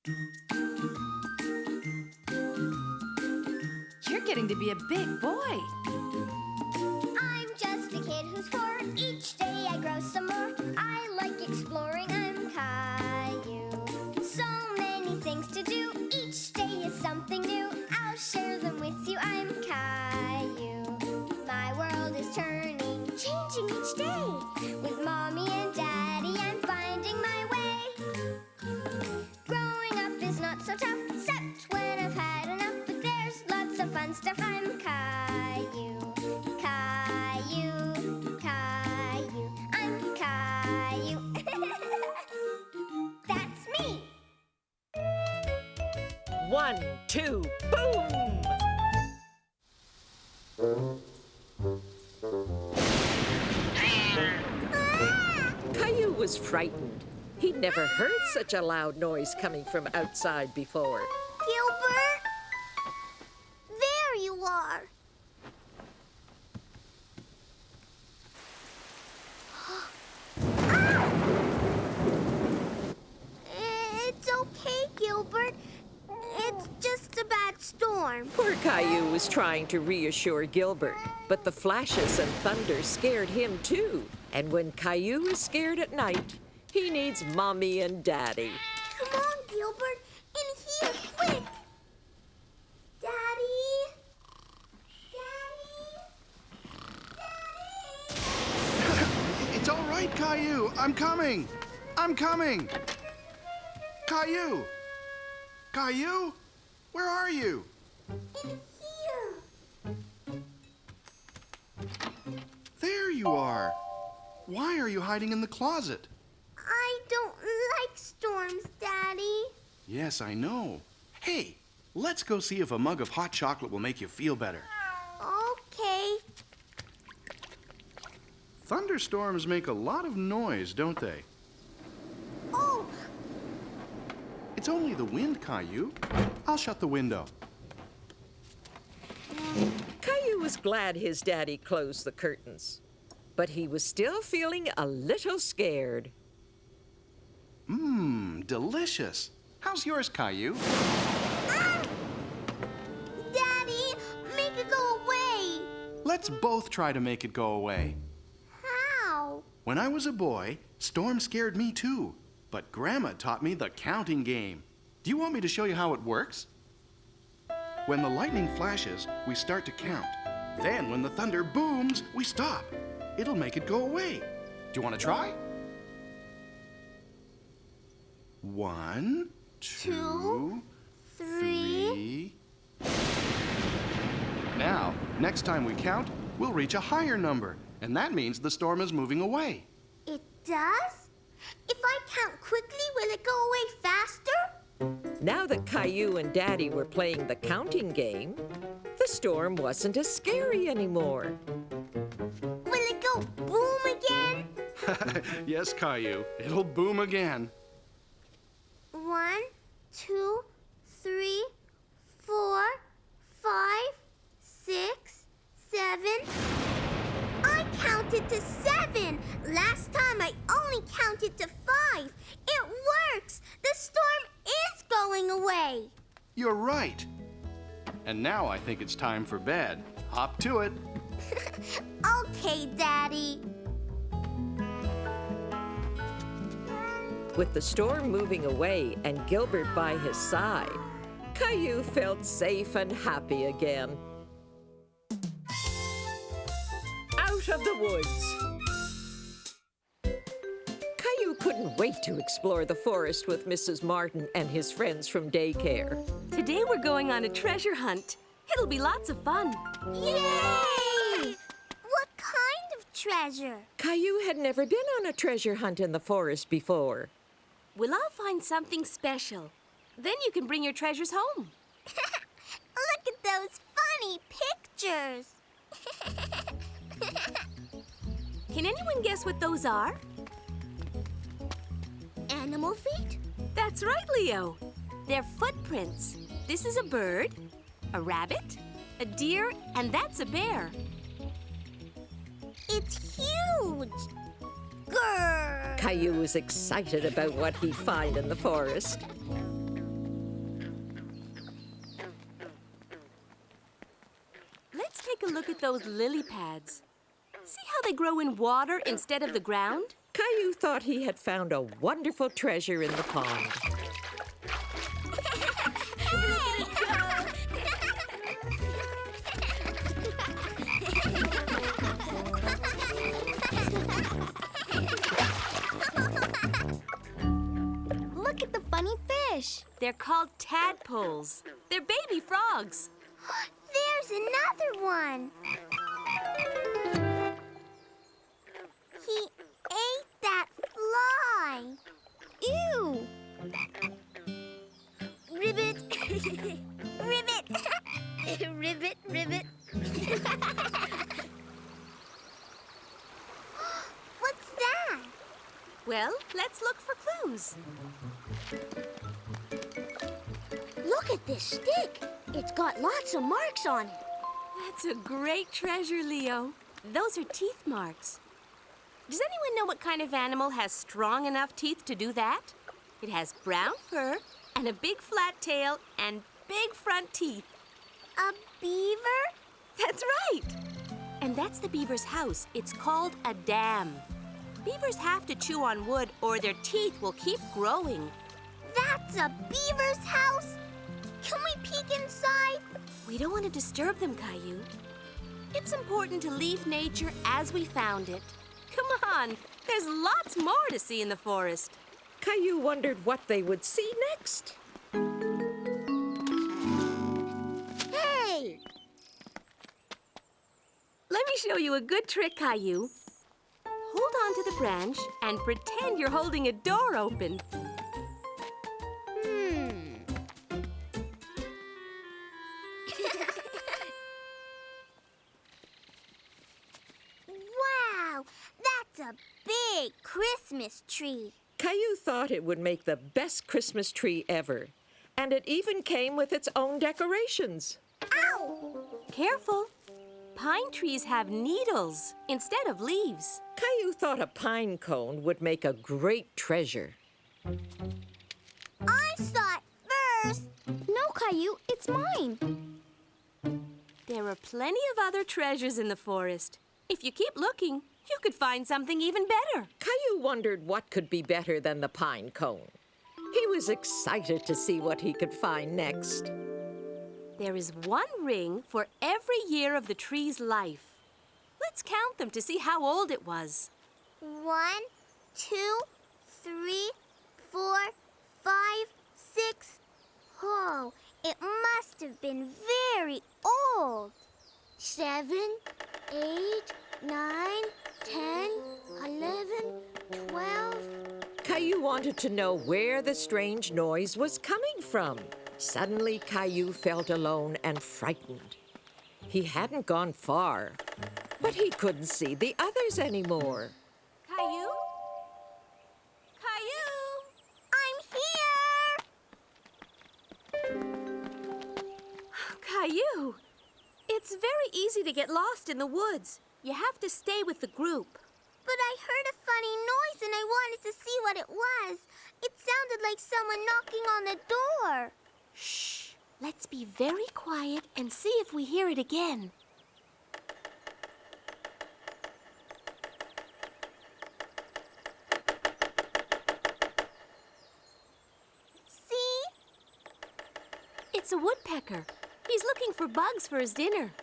You're getting to be a big boy. I'm just a kid who's 4. Each day I grow some more. I like exploring. I'm Caillou. So many things to do. Each day is something new. I'll share them with you. I'm Caillou. My world is turning, changing each day. With Mommy and Daddy, I'm finding my way. Growing up is not so tough, except when I've had enough. But there's lots of fun stuff. I'm Caillou. Caillou, Caillou, I'm Caillou. That's me. 1, 2, boom! Caillou was frightened. He'd never heard such a loud noise coming from outside before. Gilbert? There you are. It's okay, Gilbert. It's just a bad storm. Poor Caillou was trying to reassure Gilbert, but the flashes and thunder scared him too. And when Caillou is scared at night, he needs Mommy and Daddy. Come on, Gilbert. In here, quick. Daddy? Daddy? Daddy? It's all right, Caillou. I'm coming. I'm coming. Caillou. Caillou? Where are you? In here. There you are. Why are you hiding in the closet? I don't like storms, Daddy. Yes, I know. Hey, let's go see if a mug of hot chocolate will make you feel better. Okay. Thunderstorms make a lot of noise, don't they? Oh, It's only the wind, Caillou. I'll shut the window. Caillou was glad his daddy closed the curtains, but he was still feeling a little scared. Delicious. How's yours, Caillou? Daddy, make it go away. Let's both try to make it go away. How? When I was a boy, storms scared me too. But Grandma taught me the counting game. Do you want me to show you how it works? When the lightning flashes, we start to count. Then when the thunder booms, we stop. It'll make it go away. Do you want to try? 1, 2, 3. Now, next time we count, we'll reach a higher number. And that means the storm is moving away. It does? If I count quickly, will it go away faster? Now that Caillou and Daddy were playing the counting game, the storm wasn't as scary anymore. Will it go boom again? Yes, Caillou, it'll boom again. 1, 2, 3, 4, 5, 6, 7. I counted to 7. Last time I only counted to 5. It works. The storm is going away. You're right. And now I think it's time for bed. Hop to it. Okay, Daddy. With the storm moving away and Gilbert by his side, Caillou felt safe and happy again. Out of the woods. Caillou couldn't wait to explore the forest with Mrs. Martin and his friends from daycare. Today we're going on a treasure hunt. It'll be lots of fun. Yay! What kind of treasure? Caillou had never been on a treasure hunt in the forest before. We'll all find something special. Then you can bring your treasures home. Look at those funny pictures. Can anyone guess what those are? Animal feet? That's right, Leo. They're footprints. This is a bird, a rabbit, a deer, and that's a bear. It's huge. Grrr. Caillou was excited about what he'd find in the forest. a look at those lily pads. See how they grow in water instead of the ground? Caillou thought he had found a wonderful treasure in the pond. Look at the funny fish. They're called tadpoles. They're baby frogs. There's another one. He ate that fly. Ew. Ribbit. Ribbit. Ribbit, ribbit. What's that? Well, let's look for clues. Look at this stick. It's got lots of marks on it. That's a great treasure, Leo. Those are teeth marks. Does anyone know what kind of animal has strong enough teeth to do that? It has brown fur and a big flat tail and big front teeth. A beaver? That's right. And that's the beaver's house. It's called a dam. Beavers have to chew on wood or their teeth will keep growing. That's a beaver's house? Can we peek inside? We don't want to disturb them, Caillou. It's important to leave nature as we found it. Come on, there's lots more to see in the forest. Caillou wondered what they would see next. Hey! Let me show you a good trick, Caillou. Hold on to the branch and pretend you're holding a door open. Wow, that's a big Christmas tree. Caillou thought it would make the best Christmas tree ever. And it even came with its own decorations. Ow! Careful. Pine trees have needles instead of leaves. Caillou thought a pine cone would make a great treasure. I saw it first. No, Caillou, it's mine. There are plenty of other treasures in the forest. If you keep looking, you could find something even better. Caillou wondered what could be better than the pine cone. He was excited to see what he could find next. There is one ring for every year of the tree's life. Let's count them to see how old it was. 1, 2, 3, 4, 5, 6. Oh, it must have been very old. 7, 8, 9, 10, 11, 12. Caillou wanted to know where the strange noise was coming from. Suddenly, Caillou felt alone and frightened. He hadn't gone far, but he couldn't see the others anymore. Caillou? Caillou! I'm here! Caillou! It's very easy to get lost in the woods. You have to stay with the group. But I heard a funny noise and I wanted to see what it was. It sounded like someone knocking on the door. Shh! Let's be very quiet and see if we hear it again. See? It's a woodpecker. He's looking for bugs for his dinner.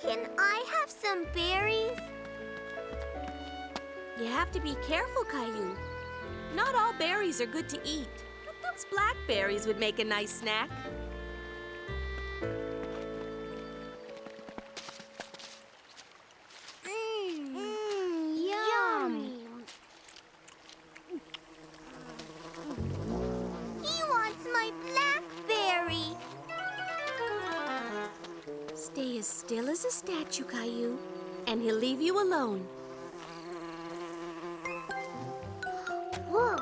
Can I have some berries? You have to be careful, Caillou. Not all berries are good to eat, but those blackberries would make a nice snack. Yummy. He wants my blackberry. Stay as still as a statue, Caillou, and he'll leave you alone. Whoa.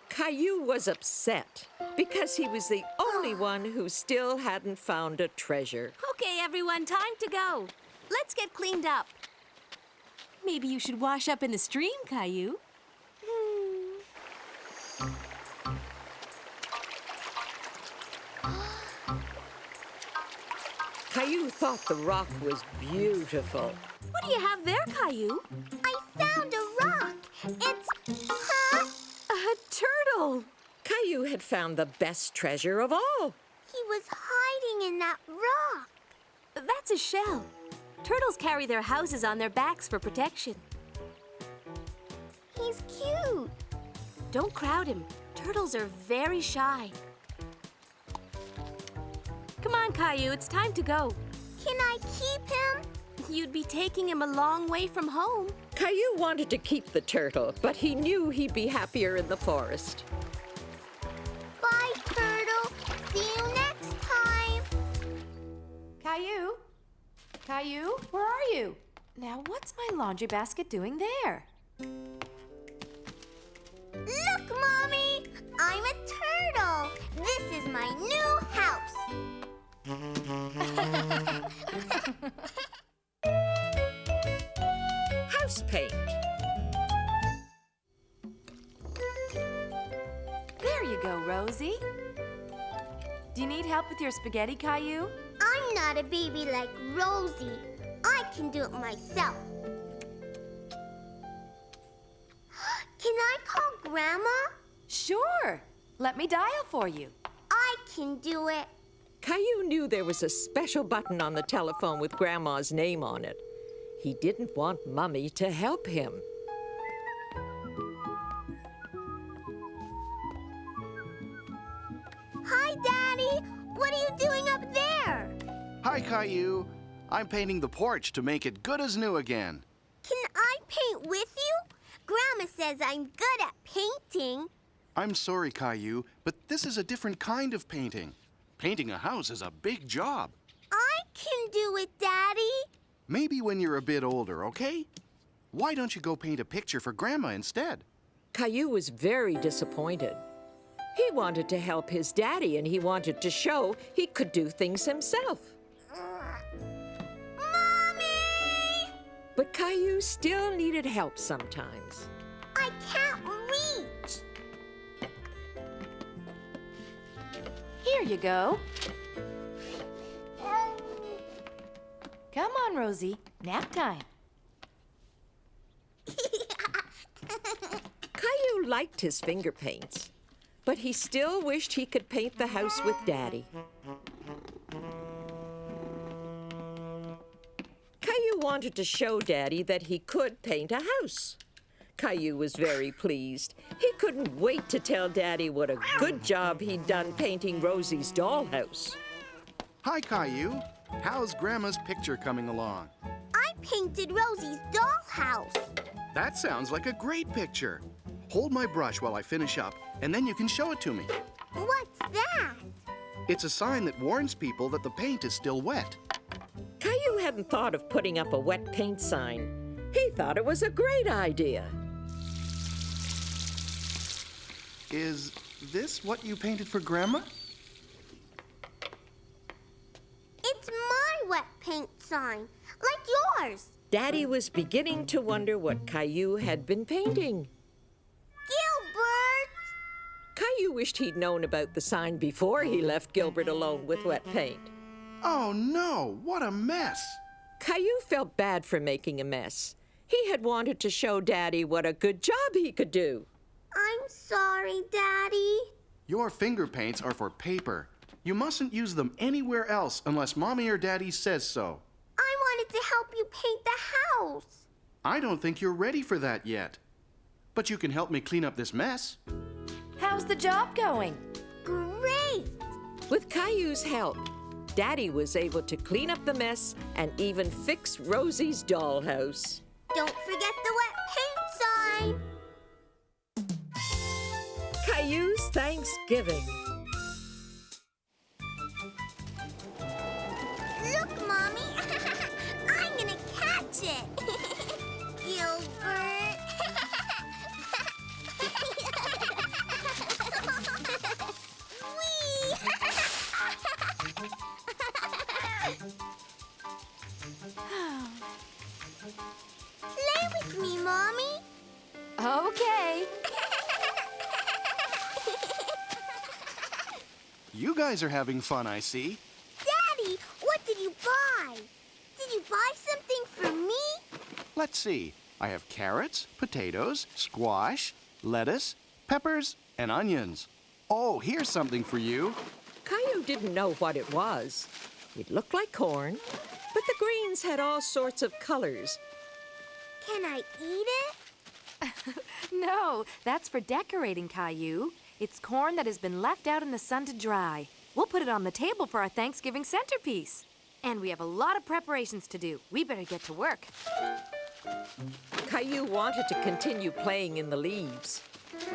Caillou was upset because he was the only one who still hadn't found a treasure. Okay, everyone, time to go. Let's get cleaned up. Maybe you should wash up in the stream, Caillou. thought the rock was beautiful. What do you have there, Caillou? I found a rock. It's... Huh? A turtle. Caillou had found the best treasure of all. He was hiding in that rock. That's a shell. Turtles carry their houses on their backs for protection. He's cute. Don't crowd him. Turtles are very shy. Come on, Caillou, it's time to go. Can I keep him? You'd be taking him a long way from home. Caillou wanted to keep the turtle, but he knew he'd be happier in the forest. Bye, Turtle. See you next time. Caillou? Caillou, where are you? Now, what's my laundry basket doing there? Look, Mommy! I'm a turtle. This is my new house. House paint. There you go, Rosie. Do you need help with your spaghetti, Caillou? I'm not a baby like Rosie. I can do it myself. Can I call Grandma? Sure. Let me dial for you. I can do it. Caillou knew there was a special button on the telephone with Grandma's name on it. He didn't want Mummy to help him. Hi, Daddy. What are you doing up there? Hi, Caillou. I'm painting the porch to make it good as new again. Can I paint with you? Grandma says I'm good at painting. I'm sorry, Caillou, but this is a different kind of painting. Painting a house is a big job. I can do it, Daddy. Maybe when you're a bit older, okay? Why don't you go paint a picture for Grandma instead? Caillou was very disappointed. He wanted to help his daddy, and he wanted to show he could do things himself. Mommy! But Caillou still needed help sometimes. I can't reach. Here you go. Come on, Rosie. Nap time. Caillou liked his finger paints, but he still wished he could paint the house with Daddy. Caillou wanted to show Daddy that he could paint a house. Caillou was very pleased. He couldn't wait to tell Daddy what a good job he'd done painting Rosie's dollhouse. Hi, Caillou. How's Grandma's picture coming along? I painted Rosie's dollhouse. That sounds like a great picture. Hold my brush while I finish up, and then you can show it to me. What's that? It's a sign that warns people that the paint is still wet. Caillou hadn't thought of putting up a wet paint sign. He thought it was a great idea. Is this what you painted for Grandma? It's my wet paint sign, like yours. Daddy was beginning to wonder what Caillou had been painting. Gilbert! Caillou wished he'd known about the sign before he left Gilbert alone with wet paint. Oh no, what a mess! Caillou felt bad for making a mess. He had wanted to show Daddy what a good job he could do. I'm sorry, Daddy. Your finger paints are for paper. You mustn't use them anywhere else unless Mommy or Daddy says so. I wanted to help you paint the house. I don't think you're ready for that yet. But you can help me clean up this mess. How's the job going? Great! With Caillou's help, Daddy was able to clean up the mess and even fix Rosie's dollhouse. Don't forget the wet paint sign. Caillou's Thanksgiving. Look, Mommy. I'm gonna catch it. Gilbert. Whee! Play with me, Mommy. Okay. You guys are having fun, I see. Daddy, what did you buy? buy something for me? Let's see. I have carrots, potatoes, squash, lettuce, peppers, and onions. Oh, here's something for you. Caillou didn't know what it was. It looked like corn, but the greens had all sorts of colors. Can I eat it? No, that's for decorating, Caillou. It's corn that has been left out in the sun to dry. We'll put it on the table for our Thanksgiving centerpiece. And we have a lot of preparations to do. We better get to work. Caillou wanted to continue playing in the leaves,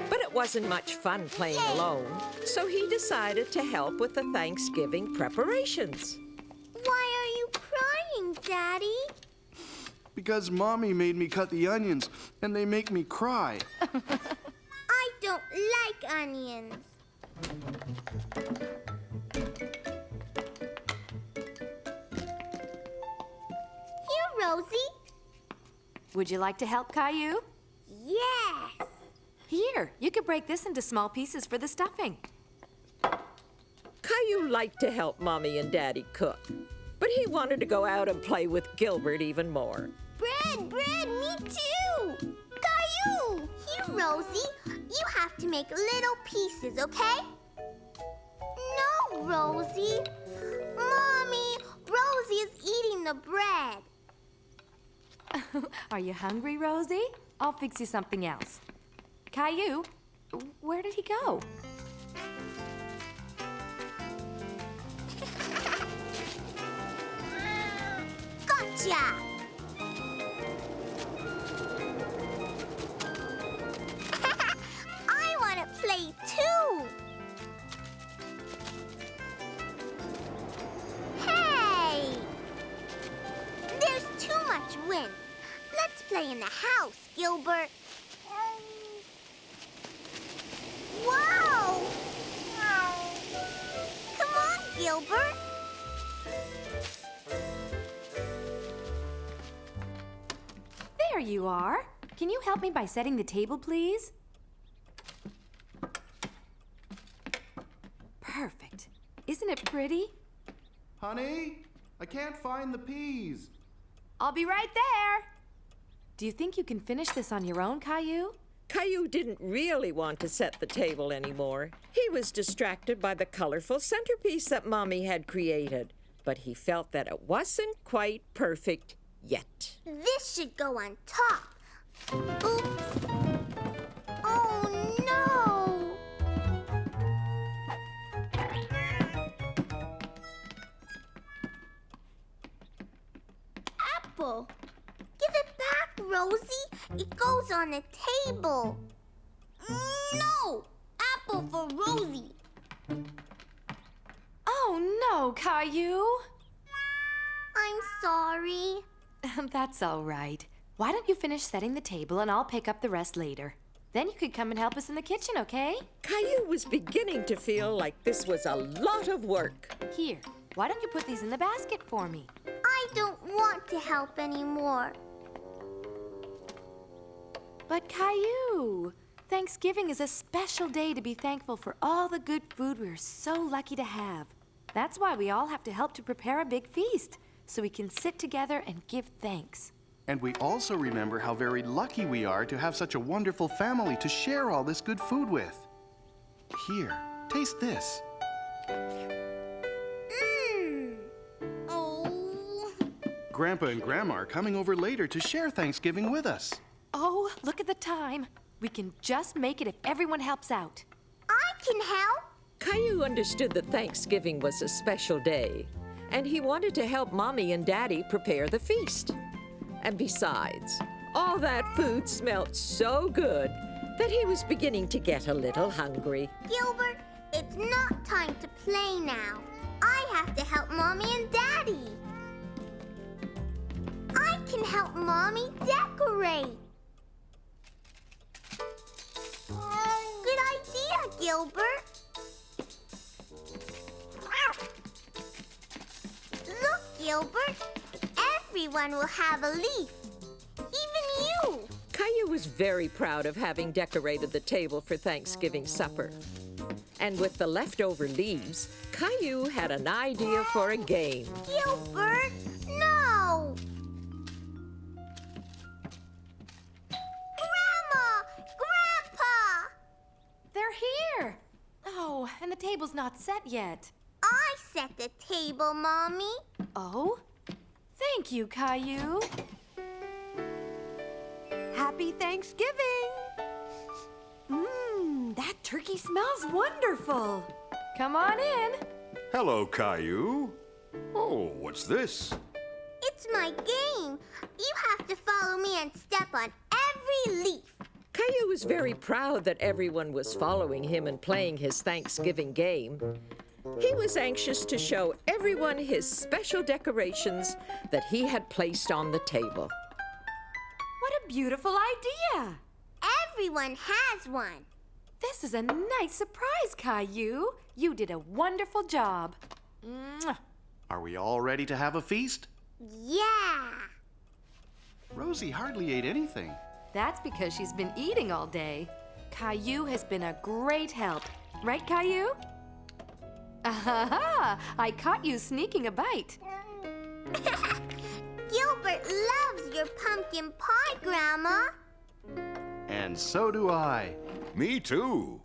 but it wasn't much fun playing alone, so he decided to help with the Thanksgiving preparations. Why are you crying, Daddy? Because Mommy made me cut the onions, and they make me cry. I don't like onions. Here, Rosie. Would you like to help, Caillou? Yes. Here, you could break this into small pieces for the stuffing. Caillou liked to help Mommy and Daddy cook, but he wanted to go out and play with Gilbert even more. Bread, me too. Caillou. Here, Rosie. You have to make little pieces, okay? No, Rosie. Mommy, Rosie is eating the bread. Are you hungry, Rosie? I'll fix you something else. Caillou, where did he go? Gotcha! I want to play too! Hey! There's too much wind. Let's play in the house, Gilbert. Whoa! Come on, Gilbert. There you are. Can you help me by setting the table, please? Perfect. Isn't it pretty? Honey, I can't find the peas. I'll be right there. Do you think you can finish this on your own, Caillou? Caillou didn't really want to set the table anymore. He was distracted by the colorful centerpiece that Mommy had created, but he felt that it wasn't quite perfect yet. This should go on top. Oops. Oh, no. Apple. Give it back, Rosie. It goes on the table. No! Apple for Rosie. Oh, no, Caillou. I'm sorry. That's all right. Why don't you finish setting the table and I'll pick up the rest later. Then you could come and help us in the kitchen, okay? Caillou was beginning to feel like this was a lot of work. Here, why don't you put these in the basket for me? I don't want to help anymore. But Caillou, Thanksgiving is a special day to be thankful for all the good food we're so lucky to have. That's why we all have to help to prepare a big feast, so we can sit together and give thanks. And we also remember how very lucky we are to have such a wonderful family to share all this good food with. Here, taste this. Oh. Grandpa and Grandma are coming over later to share Thanksgiving with us. Oh, look at the time. We can just make it if everyone helps out. I can help. Caillou understood that Thanksgiving was a special day, and he wanted to help Mommy and Daddy prepare the feast. And besides, all that food smelled so good that he was beginning to get a little hungry. Gilbert, it's not time to play now. I have to help Mommy and Daddy. I can help Mommy decorate. Good idea, Gilbert. Look, Gilbert. Everyone will have a leaf. Even you. Caillou was very proud of having decorated the table for Thanksgiving supper. And with the leftover leaves, Caillou had an idea for a game. Gilbert, no. table's not set yet. I set the table, Mommy. Oh? Thank you, Caillou. Happy Thanksgiving! That turkey smells wonderful. Come on in. Hello, Caillou. Oh, what's this? It's my game. You have to follow me and step on every leaf. Caillou was very proud that everyone was following him and playing his Thanksgiving game. He was anxious to show everyone his special decorations that he had placed on the table. What a beautiful idea. Everyone has one. This is a nice surprise, Caillou. You did a wonderful job. Mwah. Are we all ready to have a feast? Yeah. Rosie hardly ate anything. That's because she's been eating all day. Caillou has been a great help. Right, Caillou? Aha! I caught you sneaking a bite. Gilbert loves your pumpkin pie, Grandma. And so do I. Me too.